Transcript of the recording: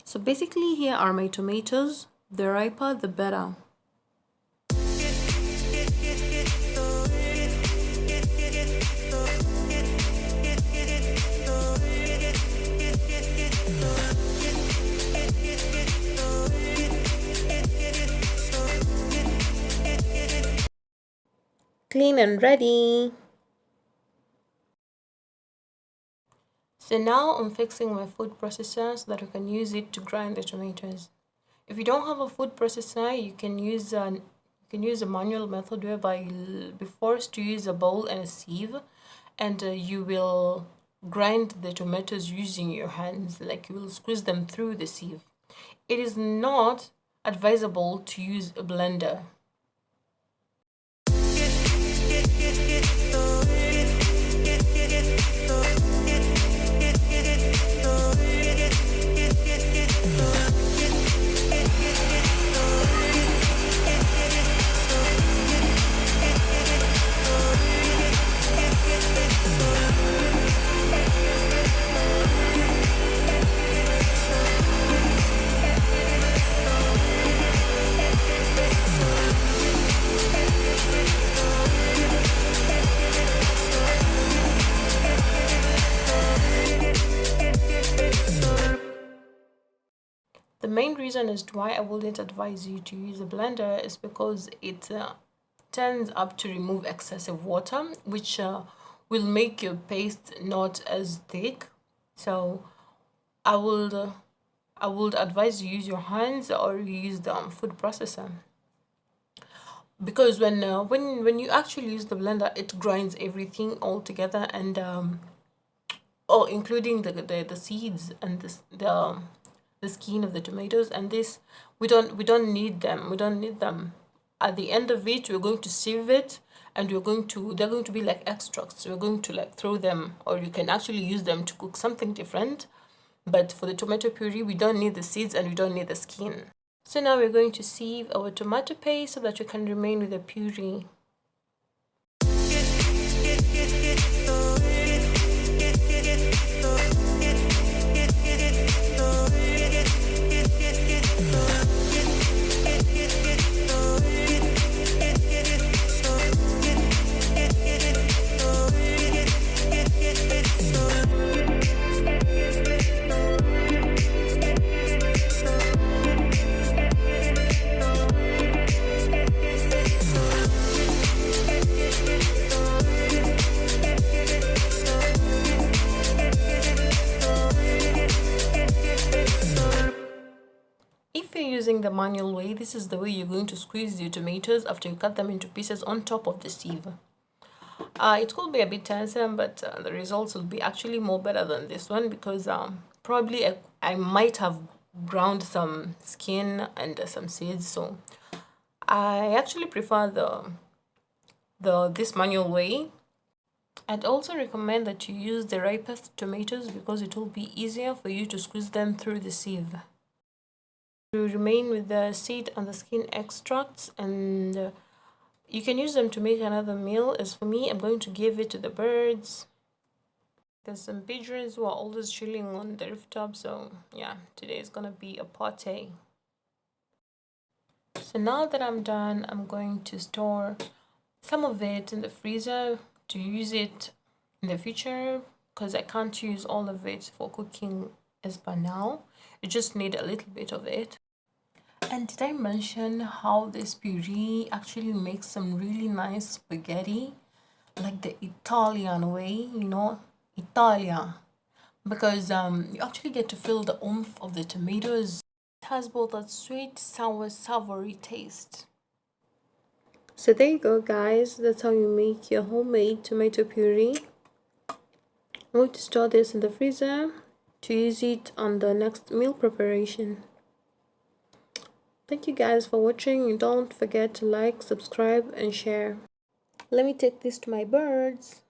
So basically here are my tomatoes. The riper the better. Clean and ready. So now I'm fixing my food processor so that I can use it to grind the tomatoes. If you don't have a food processor, you can use a manual method whereby you'll be forced to use a bowl and a sieve, and you will grind the tomatoes using your hands, like you will squeeze them through the sieve. It is not advisable to use a blender. The main reason as to why I wouldn't advise you to use a blender is because it tends up to remove excessive water, which will make your paste not as thick. So I would advise you use your hands or use the food processor, because when you actually use the blender, it grinds everything all together, and including the seeds and the skin of the tomatoes, and this we don't need them. At the end of it, we're going to sieve it, and they're going to be like extracts. So we're going to like throw them, or you can actually use them to cook something different. But for the tomato puree, we don't need the seeds and we don't need the skin. So now we're going to sieve our tomato paste so that we can remain with the puree. Using the manual way, this is the way you're going to squeeze your tomatoes after you cut them into pieces on top of the sieve. It could be a bit tiresome, but the results will be actually more better than this one, because probably I might have ground some skin and some seeds, so I actually prefer this manual way. I'd also recommend that you use the ripest tomatoes because it will be easier for you to squeeze them through the sieve. To remain with the seed and the skin extracts, and you can use them to make another meal. As for me, I'm going to give it to the birds. There's some pigeons who are always chilling on the rooftop, so yeah, today is gonna be a party. So now that I'm done, I'm going to store some of it in the freezer to use it in the future, because I can't use all of it for cooking as per now. You just need a little bit of it. And did I mention how this puree actually makes some really nice spaghetti, like the Italian way, you know, Italia, because you actually get to feel the oomph of the tomatoes. It has both a sweet, sour, savory taste. So there you go, guys. That's how you make your homemade tomato puree. I'm going to store this in the freezer to use it on the next meal preparation. Thank you guys for watching, and don't forget to like, subscribe and share. Let me take this to my birds.